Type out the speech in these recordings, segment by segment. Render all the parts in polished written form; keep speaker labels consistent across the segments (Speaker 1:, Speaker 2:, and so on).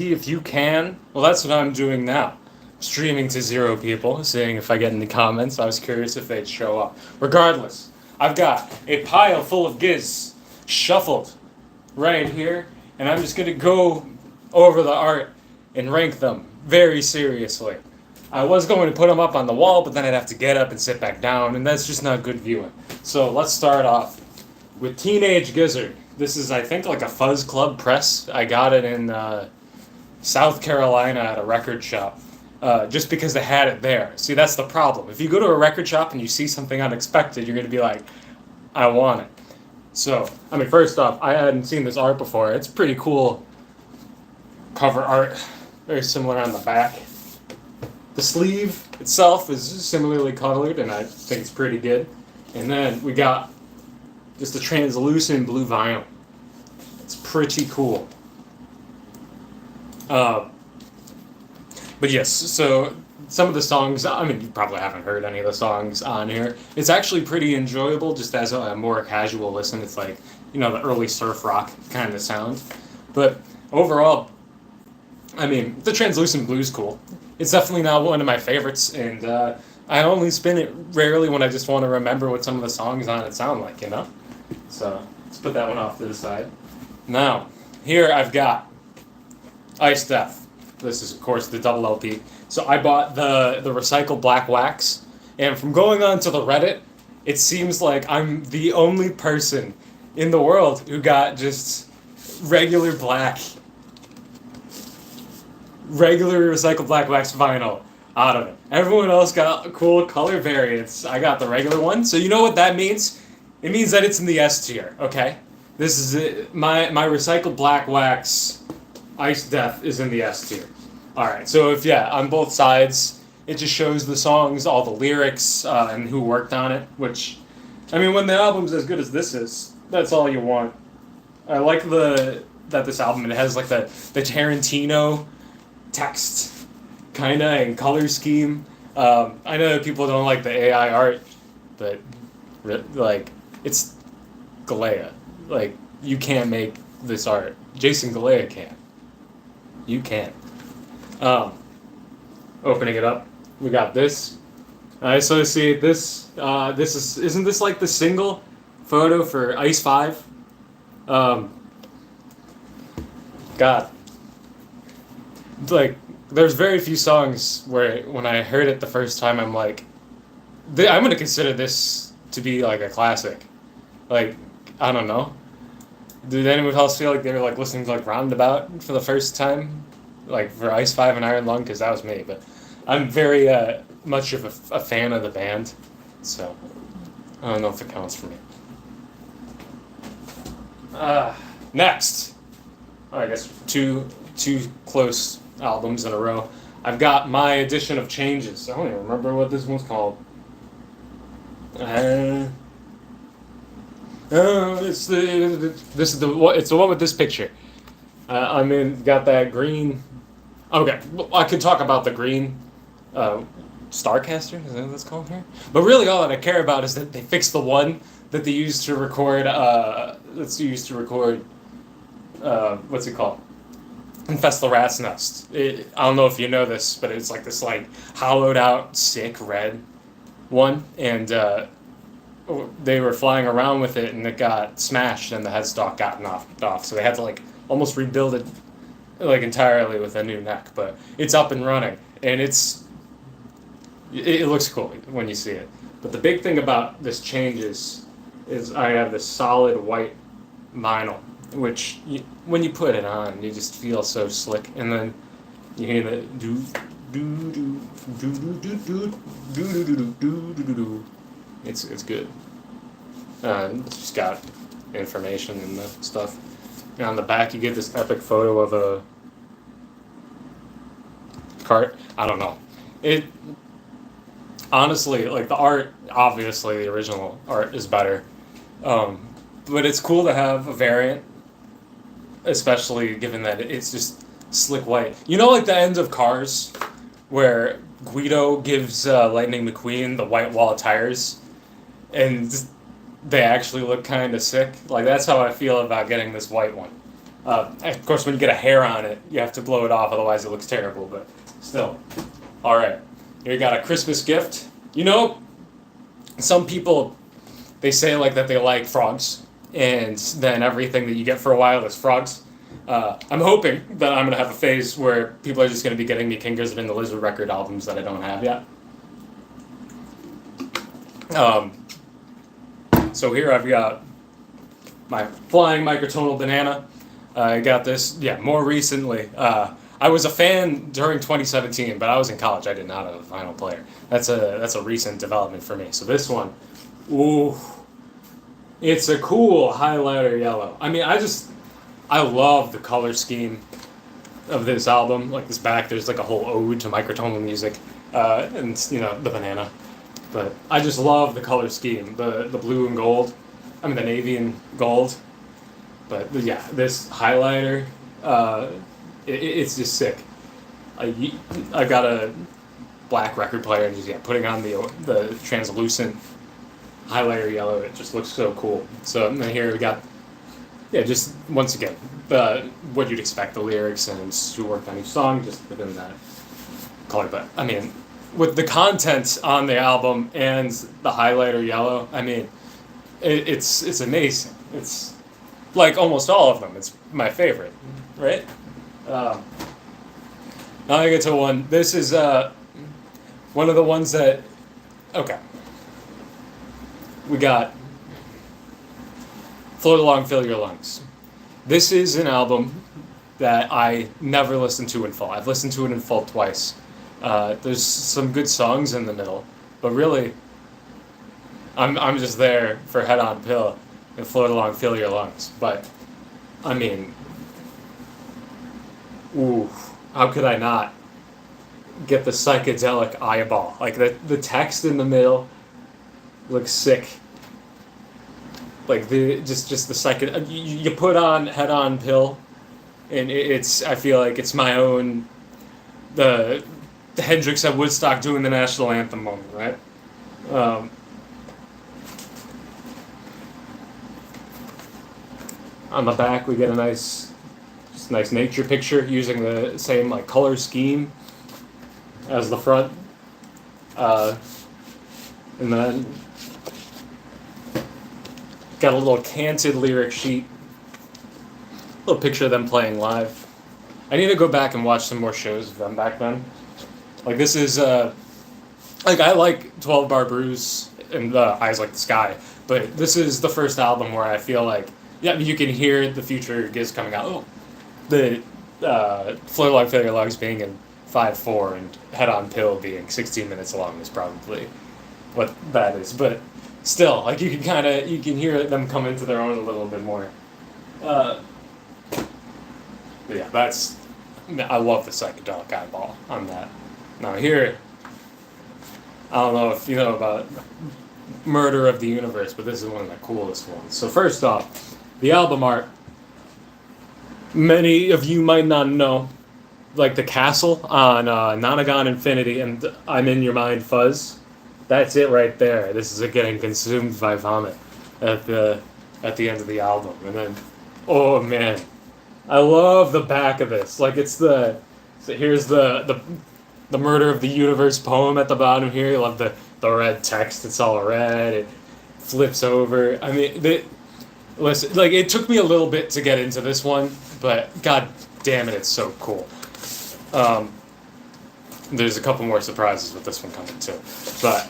Speaker 1: If you can, well, that's what I'm doing now. Streaming to 0 people, seeing if I get any comments. I was curious if they'd show up. Regardless, I've got a pile full of Gizz shuffled right here, and I'm just gonna go over the art and rank them very seriously. I was going to put them up on the wall, but then I'd have to get up and sit back down, and that's just not good viewing. So let's start off with Teenage Gizzard. This is, I think, like a Fuzz Club press. I got it in South Carolina at a record shop, just because they had it there. See, that's the problem. If you go to a record shop and you see something unexpected, you're going to be like, I want it. So, I mean, first off, I hadn't seen this art before. It's pretty cool cover art, very similar on the back. The sleeve itself is similarly colored, and I think it's pretty good. And then we got just a translucent blue vinyl. It's pretty cool. But yes, so some of the songs, I mean, you probably haven't heard any of the songs on here. It's actually pretty enjoyable just as a more casual listen. It's like, the early surf rock kind of sound. But overall, I mean, the translucent blue's cool. It's definitely not one of my favorites, and I only spin it rarely when I just want to remember what some of the songs on it sound like, So let's put that one off to the side. Now, here I've got Ice Death. This is, of course, the double LP. So I bought the recycled black wax, and from going on to the Reddit, it seems like I'm the only person in the world who got just regular recycled black wax vinyl out of it. Everyone else got cool color variants. I got the regular one. So you know what that means? It means that it's in the S tier, okay? This is it. My recycled black wax Ice Death is in the S tier. Alright, so on both sides, it just shows the songs, all the lyrics, and who worked on it, which, I mean, when the album's as good as this is, that's all you want. I like that this album, it has like the Tarantino text, kinda, and color scheme. I know that people don't like the AI art, but, like, it's Galea. Like, you can't make this art. Jason Galea can. You can. Opening it up, we got this. I associate this. Isn't this like the single photo for Ice 5? God. Like, there's very few songs where when I heard it the first time, I'm like, I'm gonna consider this to be like a classic. Like, I don't know. Did anyone else feel like they were like listening to like Roundabout for the first time? Like for Ice 5 and Iron Lung, because that was me. But I'm very much of a fan of the band, so I don't know if it counts for me. Next, I guess two close albums in a row. I've got my edition of Changes. I don't even remember what this one's called. It's the one with this picture. Got that green. Okay, I could talk about the green Starcaster. Is that what it's called here? But really, all that I care about is that they fixed the one that they used to record. What's it called? Infest the Rat's Nest. I don't know if you know this, but it's like this like hollowed out, sick red one, and they were flying around with it, and it got smashed, and the headstock got knocked off. So they had to like almost rebuild it like entirely with a new neck. But it's up and running, and it looks cool when you see it. But the big thing about this Changes is I have this solid white vinyl, which when you put it on, you just feel so slick, and then you hear the do do do do do do do do do do do do. It's good. It's just got information and the stuff. And on the back, you get this epic photo of a cart. I don't know. It honestly, like the art, obviously the original art is better. But it's cool to have a variant, especially given that it's just slick white. You know, like the end of Cars, where Guido gives Lightning McQueen the white wall tires, and they actually look kind of sick. Like, that's how I feel about getting this white one. Of course, when you get a hair on it, you have to blow it off, otherwise it looks terrible. But still, all right. Here you got a Christmas gift. You know, some people they say like that they like frogs, and then everything that you get for a while is frogs. I'm hoping that I'm gonna have a phase where people are just gonna be getting me King Gizzard and the Lizard record albums that I don't have yet. Um, so here I've got my flying microtonal banana. I got this, yeah, more recently. I was a fan during 2017, but I was in college. I did not have a vinyl player. That's a recent development for me. So this one, ooh, it's a cool highlighter yellow. I mean, I love the color scheme of this album. Like this back, there's like a whole ode to microtonal music, and the banana. But I just love the color scheme, the blue and gold. I mean the navy and gold. But yeah, this highlighter, it's just sick. I got a black record player and just putting on the translucent highlighter yellow. It just looks so cool. So and then here we got just once again what you'd expect, the lyrics and who worked on each song just within that color. But I mean, with the content on the album and the highlighter yellow, I mean, it's amazing. It's like almost all of them. It's my favorite, right? Now I get to one. This is one of the ones that. Okay. We got Float Along, Fill Your Lungs. This is an album that I never listened to in full. I've listened to it in full twice. There's some good songs in the middle, but really, I'm just there for Head On Pill and Float Along, Fill Your Lungs. But, I mean, ooh, how could I not get the psychedelic eyeball? Like, the text in the middle looks sick. Like, just the psychedelic, you put on Head On Pill, and I feel like it's my own, the Hendrix at Woodstock doing the national anthem moment, right? On the back, we get a nice nature picture using the same like color scheme as the front, and then got a little canted lyric sheet, a little picture of them playing live. I need to go back and watch some more shows of them back then. Like this is like I like 12 Bar Brews and Eyes Like the Sky, but this is the first album where I feel like you can hear the future Gizz coming out. Oh, the Float Along, Fill Your Lungs being in 5/4 and Head On Pill being 16 minutes long is probably what that is. But still, like you can hear them come into their own a little bit more. But yeah, I love the psychedelic eyeball on that. Now here, I don't know if you know about Murder of the Universe, but this is one of the coolest ones. So first off, the album art, many of you might not know, like the castle on Nonagon Infinity and I'm in Your Mind Fuzz. That's it right there. This is it getting consumed by vomit at the end of the album. And then, oh man, I love the back of this. Like here's the Murder of the Universe poem at the bottom here. You love the red text. It's all red. It flips over. I mean, listen, like it took me a little bit to get into this one, but god damn it, it's so cool. There's a couple more surprises with this one coming too. But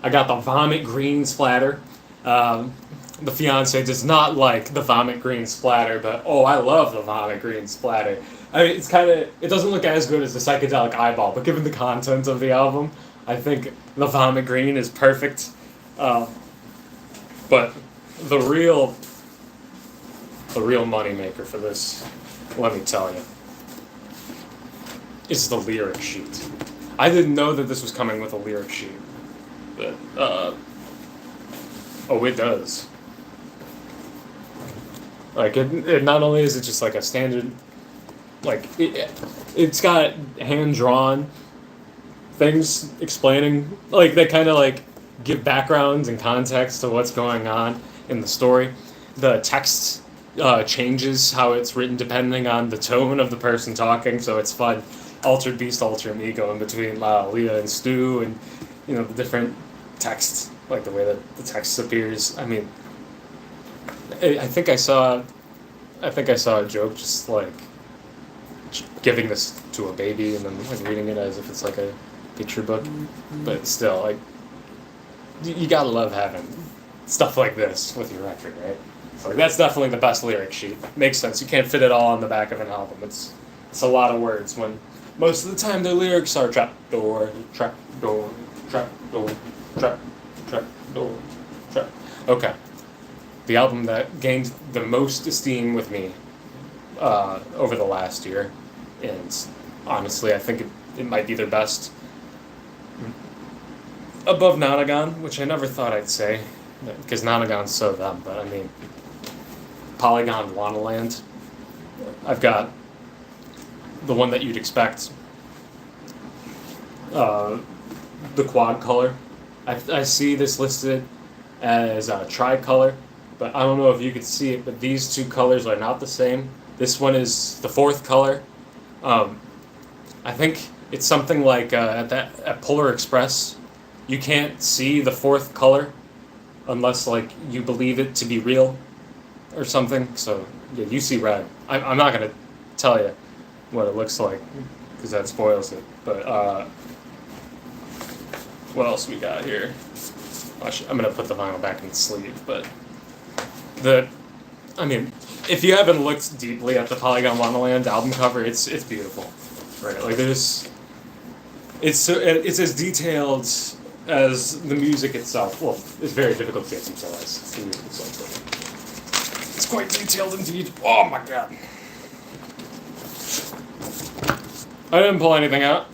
Speaker 1: I got the vomit green splatter. The fiance does not like the vomit green splatter, but I love the vomit green splatter. I mean, it doesn't look as good as the psychedelic eyeball, but given the content of the album, I think the vomit green is perfect. But the real moneymaker for this, let me tell you, is the lyric sheet. I didn't know that this was coming with a lyric sheet, but it does. Like it not only is it just like a standard, like it's got hand drawn things explaining, like they kind of like give backgrounds and context to what's going on in the story. The text changes how it's written depending on the tone of the person talking, so it's fun. Altered Beast, Altered Me going between Leah and Stu, and the different text, like the way that the text appears. I mean, I think I saw a joke just like giving this to a baby and then like reading it as if it's like a picture book, but still, like you gotta love having stuff like this with your record, right? So like, that's definitely the best lyric sheet. Makes sense. You can't fit it all on the back of an album. It's a lot of words when most of the time the lyrics are trap door, trap door, trap door, trap, trap door, trap. Okay. The album that gained the most esteem with me over the last year, and honestly, I think it might be their best above Nonagon, which I never thought I'd say, because Nonagon's so them, but I mean, Polygon Wonderland. I've got the one that you'd expect, the quad color. I see this listed as tricolor, but I don't know if you could see it, but these two colors are not the same. This one is the fourth color. I think it's something like at Polar Express, you can't see the fourth color unless like you believe it to be real or something. So yeah, you see red. I'm not gonna tell you what it looks like because that spoils it. But what else we got here? I'm gonna put the vinyl back in the sleeve, but I mean, if you haven't looked deeply at the Polygon Wonderland album cover, it's beautiful, right? Like it's as detailed as the music itself. Well, it's very difficult to get detailed as the music itself. It's quite detailed indeed. Oh my god! I didn't pull anything out.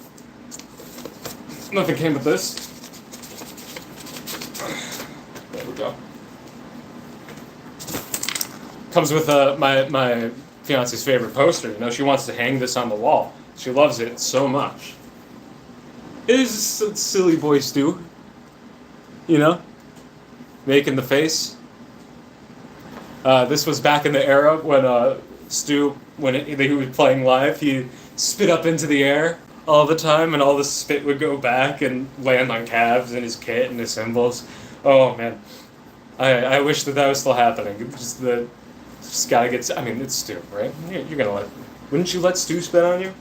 Speaker 1: Nothing came with this. There we go. Comes with my fiance's favorite poster. She wants to hang this on the wall. She loves it so much. It is a silly boy Stu. Making the face. This was back in the era when Stu, he was playing live, he spit up into the air all the time, and all the spit would go back and land on calves and his kit and his cymbals. Oh man, I wish that was still happening. Just gotta get. I mean, it's Stu, right? You're gonna wouldn't you let Stu spit on you?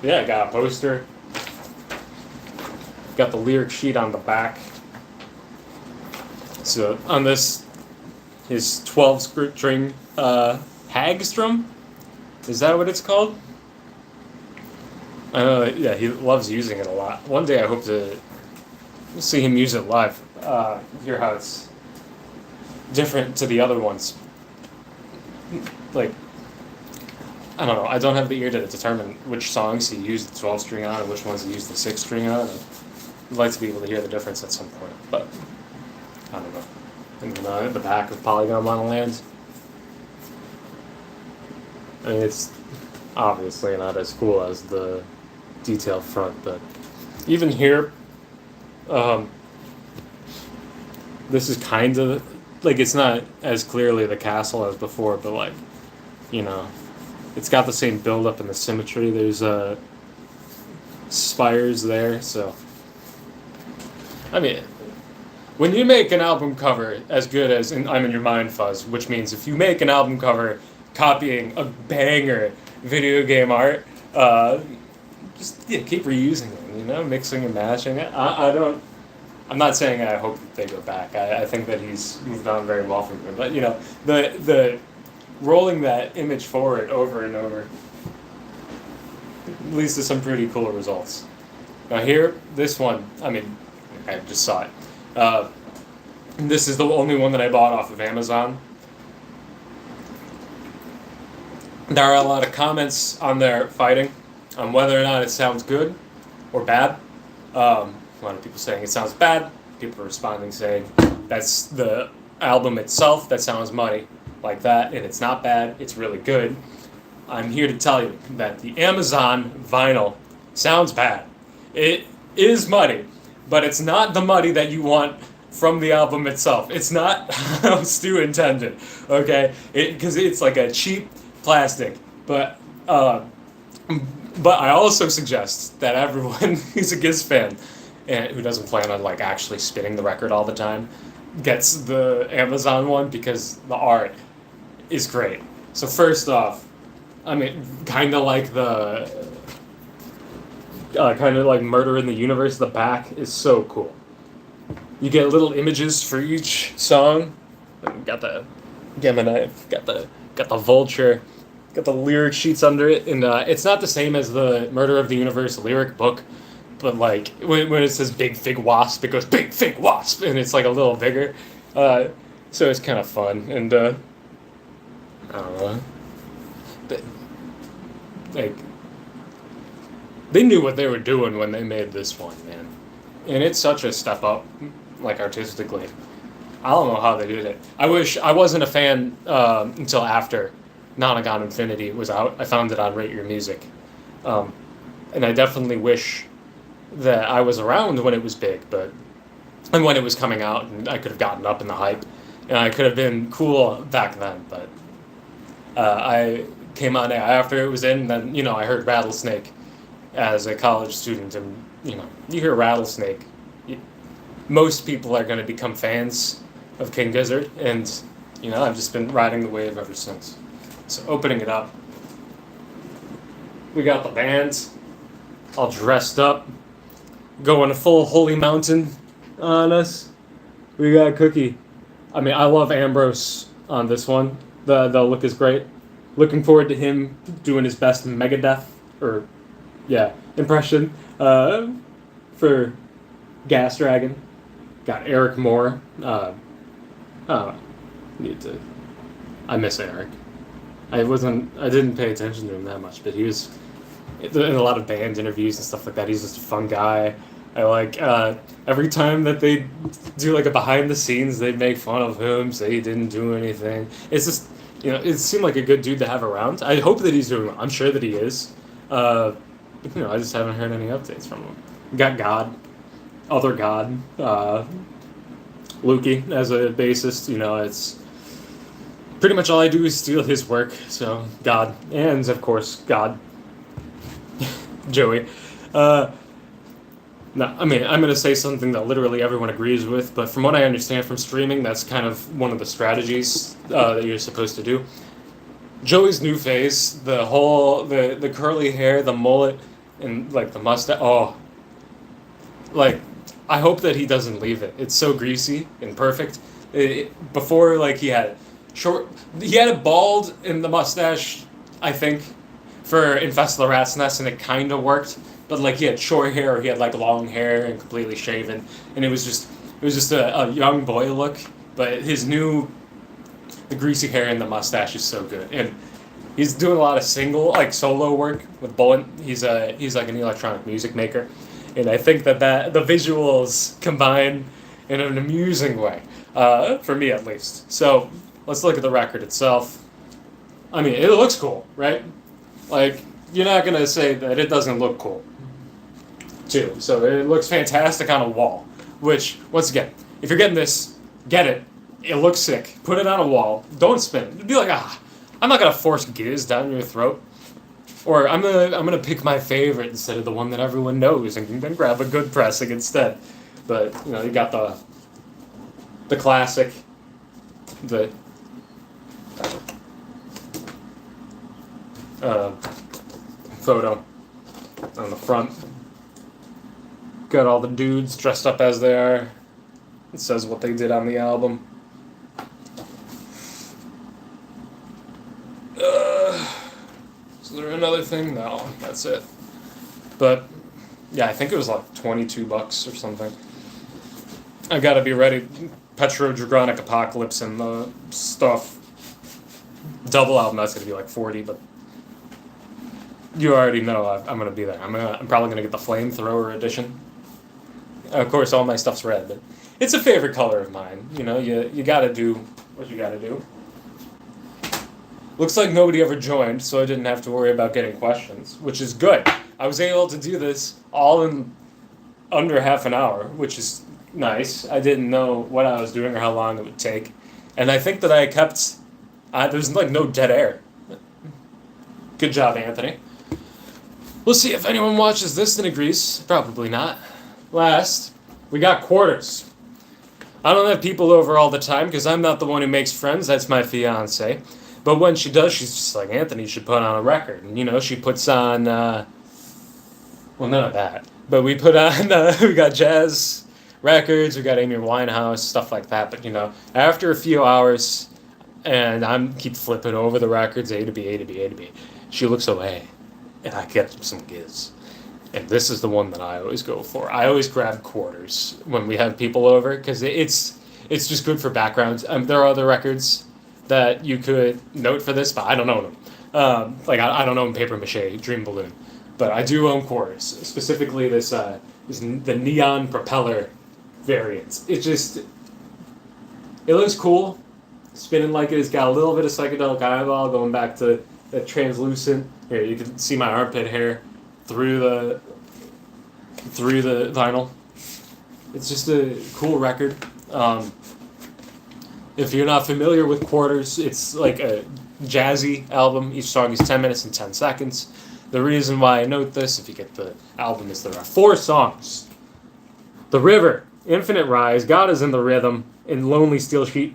Speaker 1: Yeah, I got a poster. Got the lyric sheet on the back. So on this, his 12-string Hagstrom. Is that what it's called? I know. Yeah, he loves using it a lot. One day I hope to see him use it live. Hear how it's different to the other ones. Like, I don't know. I don't have the ear to determine which songs he used the 12-string on and which ones he used the 6-string on. I'd like to be able to hear the difference at some point, but I don't know. And then the back of Polygon Wonderland. I mean, it's obviously not as cool as the detailed front, but even here, this is kind of like it's not as clearly the castle as before, but like, it's got the same build-up and the symmetry. There's spires there, so I mean, when you make an album cover as good as I'm in Your Mind Fuzz, which means if you make an album cover copying a banger video game art, just keep reusing it, mixing and matching it. I'm not saying I hope that they go back. I think that he's moved on very well from it. But the rolling that image forward over and over leads to some pretty cool results. Now here, this one, I mean, I just saw it. This is the only one that I bought off of Amazon. There are a lot of comments on there fighting on whether or not it sounds good or bad. A lot of people saying it sounds bad. People are responding saying that's the album itself that sounds muddy like that, and it's not bad. It's really good. I'm here to tell you that the Amazon vinyl sounds bad. It is muddy, but it's not the muddy that you want from the album itself. It's not how Stu intended, okay? Because it's like a cheap plastic, but I also suggest that everyone who's a Gizz fan and who doesn't plan on like actually spinning the record all the time gets the Amazon one because the art is great. So first off, I mean, kind of like Murder in the Universe. The back is so cool. You get little images for each song. Got the Gamma Knife, got the Vulture, got the lyric sheets under it, and it's not the same as the Murder of the Universe lyric book, but like when it says Big Fig Wasp, it goes Big Fig Wasp, and it's like a little bigger. So it's kind of fun, and I don't know. But, like, they knew what they were doing when they made this one, man. And it's such a step up, like, artistically. I don't know how they did it. I wish I wasn't a fan until after Nonagon Infinity was out. I found it on Rate Your Music. And I definitely wish that I was around when it was big, and when it was coming out, and I could have gotten up in the hype, and I could have been cool back then, but I came on after it was in, and then, I heard Rattlesnake as a college student, and, you hear Rattlesnake, most people are going to become fans of King Gizzard, and, I've just been riding the wave ever since. So opening it up, we got the band all dressed up, going full Holy Mountain on us. We got Cookie. I mean, I love Ambrose on this one. The look is great. Looking forward to him doing his best Megadeth, impression for Gas Dragon. Got Eric Moore. I miss Eric. I didn't pay attention to him that much, but he was in a lot of band interviews and stuff like that. He's just a fun guy. I like every time that they do like a behind the scenes, they make fun of him, say he didn't do anything. It's just, it seemed like a good dude to have around. I hope that he's doing well. I'm sure that he is. I just haven't heard any updates from him. Got God, other God, Lukey as a bassist. It's pretty much all I do is steal his work. So God, and of course God, Joey. No, I mean, I'm going to say something that literally everyone agrees with, but from what I understand from streaming, that's kind of one of the strategies that you're supposed to do. Joey's new phase, the curly hair, the mullet, and, like, the mustache, I hope that he doesn't leave it. It's so greasy and perfect. Before, like, he had a bald in the mustache, I think, for Infest the Rat's Nest, and it kind of worked. But like he had short hair, or he had like long hair and completely shaven, and it was just a young boy look. But the greasy hair and the mustache is so good, and he's doing a lot of solo work with Bullet. He's like an electronic music maker, and I think that the visuals combine in an amusing way, for me at least. So let's look at the record itself. I mean, it looks cool, right? Like, you're not gonna say that it doesn't look cool, too. So it looks fantastic on a wall, which, once again, if you're getting this, get it. It looks sick. Put it on a wall. Don't spin it. Be like, I'm not gonna force Gizz down your throat. Or I'm gonna pick my favorite instead of the one that everyone knows, and then grab a good pressing instead. But, you got the classic, the photo on the front. Got all the dudes dressed up as they are. It says what they did on the album. Is there another thing? No, that's it. But yeah, I think it was like $22 or something. I gotta be ready. Petro-Dragonic Apocalypse and the stuff. Double album, that's gonna be like 40, but you already know I'm gonna be there. I'm probably gonna get the Flamethrower edition. Of course, all my stuff's red, but it's a favorite color of mine. You gotta do what you gotta do. Looks like nobody ever joined, so I didn't have to worry about getting questions, which is good. I was able to do this all in under half an hour, which is nice. I didn't know what I was doing or how long it would take, and I think that I kept. There's like no dead air. Good job, Anthony. We'll see if anyone watches this and agrees. Probably not. Last, we got quarters. I don't have people over all the time because I'm not the one who makes friends. That's my fiance. But when she does, she's just like, Anthony, you should put on a record. And, she puts on, well, none of that. But we put on, we got jazz records, we got Amy Winehouse, stuff like that. But, after a few hours, and I'm keep flipping over the records, A to B, A to B, A to B, she looks away. And I get some Gizz. And this is the one that I always go for. I always grab quarters when we have people over because it's just good for backgrounds. There are other records that you could note for this, but I don't own them. I don't own Paper Mache Dream Balloon, but I do own quarters. Specifically, this is the neon propeller variant. It looks cool, spinning like it. It's got a little bit of psychedelic eyeball going back to the translucent. Here, you can see my armpit hair through the vinyl. It's just a cool record. If you're not familiar with Quarters, it's like a jazzy album. Each song is 10 minutes and 10 seconds. The reason why I note this, if you get the album, is there are 4 songs. The River, Infinite Rise, God is in the Rhythm, and Lonely Steel Sheet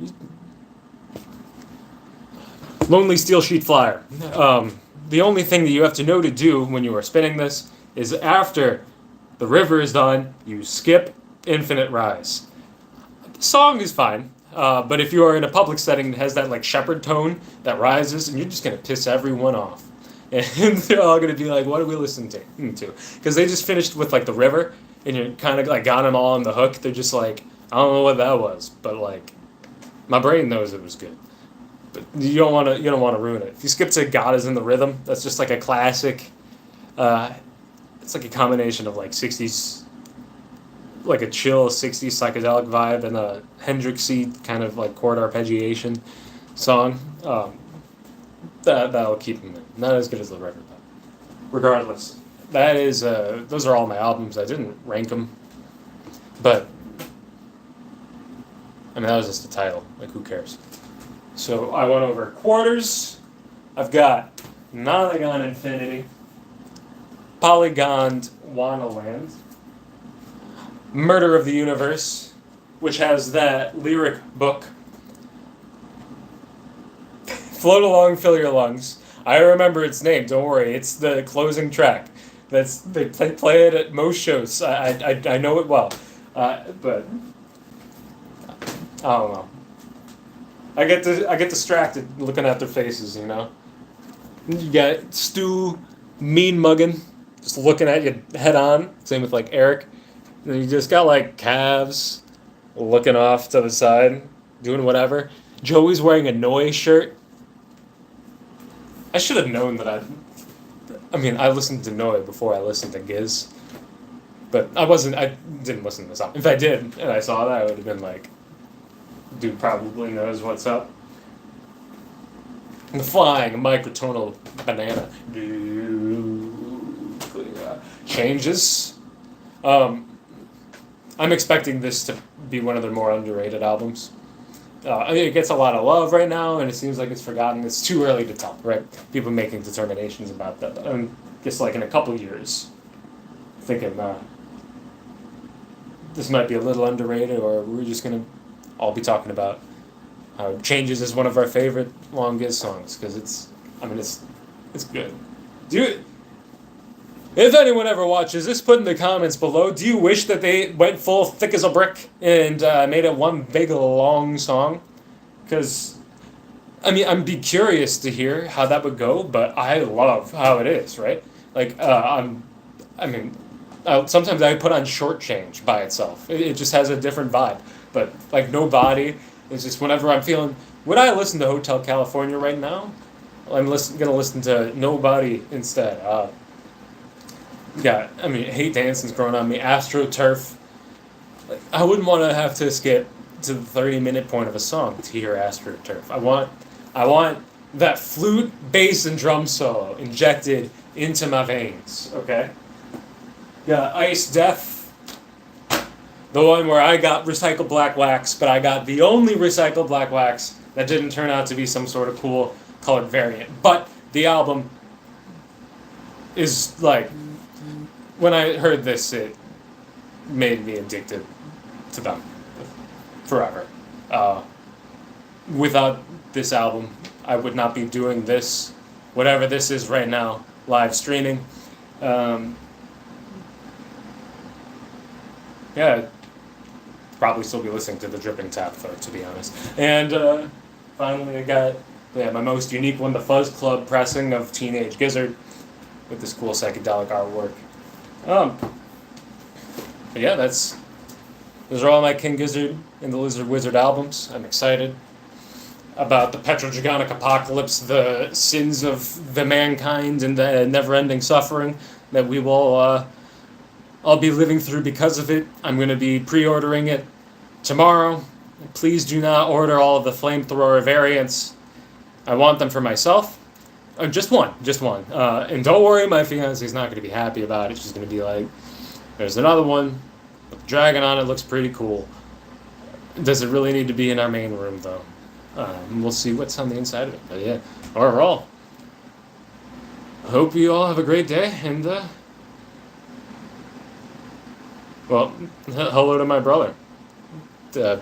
Speaker 1: Flyer. The only thing that you have to know to do when you are spinning this is after the river is done, you skip Infinite Rise. The song is fine, but if you are in a public setting that has that like shepherd tone that rises, and you're just going to piss everyone off. And they're all going to be like, what are we listening to? Because they just finished with like the river, and you're kind of like got them all on the hook. They're just like, I don't know what that was, but like, my brain knows it was good. But you don't want to ruin it. If you skip to God is in the Rhythm, that's just like a classic. It's like a combination of like 60s, like a chill 60s psychedelic vibe and a Hendrixy kind of like chord arpeggiation song. That'll keep them in. Not as good as the record, though. Regardless, that is those are all my albums. I didn't rank them, but I mean that was just the title. Like who cares? So I went over Quarters. I've got Nonagon Infinity, Polygoned Wanaland, Murder of the Universe, which has that lyric book. Float Along, Fill Your Lungs. I remember its name, don't worry. It's the closing track. They play it at most shows. I know it well. But I don't know. I get distracted looking at their faces, You got Stu mean mugging, just looking at you head on. Same with like Eric. And then you just got like Cavs looking off to the side, doing whatever. Joey's wearing a Noi shirt. I should have known that I listened to Noi before I listened to Gizz. But I didn't listen to the song. If I did and I saw that, I would have been like, dude probably knows what's up. The Flying, a microtonal banana. Changes. I'm expecting this to be one of their more underrated albums. It gets a lot of love right now, and it seems like it's forgotten. It's too early to tell, right? People making determinations about that. I guess like in a couple years, thinking this might be a little underrated, or we're just going to all be talking about how Changes is one of our favorite Long Gizz songs, because it's good. If anyone ever watches this, put in the comments below, do you wish that they went full thick as a brick and made it one big long song? Because, I'd be curious to hear how that would go, but I love how it is, right? Like, sometimes I put on Short Change by itself. It just has a different vibe. But, like, No Body, it's just whenever I'm feeling... Would I listen to Hotel California right now? I'm going to listen to Nobody instead. Hate Dancing's growing on me. AstroTurf. Like, I wouldn't want to have to skip to the 30-minute point of a song to hear AstroTurf. I want that flute, bass, and drum solo injected into my veins, okay? Yeah, Ice Death. The one where I got recycled black wax, but I got the only recycled black wax that didn't turn out to be some sort of cool colored variant. But the album is like, when I heard this, it made me addicted to them forever. Without this album, I would not be doing this, whatever this is right now, live streaming. Yeah, probably still be listening to the Dripping Tap, though, to be honest. And finally, I got my most unique one, the Fuzz Club pressing of Teenage Gizzard, with this cool psychedelic artwork. But yeah, those are all my King Gizzard and the Lizard Wizard albums. I'm excited about the Petrodragonic apocalypse, the sins of the mankind, and the never-ending suffering that we will all be living through because of it. I'm going to be pre-ordering it tomorrow. Please do not order all of the flamethrower variants. I want them for myself. Just one. And don't worry, my fiance's not going to be happy about it. She's going to be like, there's another one with the dragon on it, looks pretty cool. Does it really need to be in our main room, though? We'll see what's on the inside of it. But yeah, overall, I hope you all have a great day, and well, hello to my brother. Bye.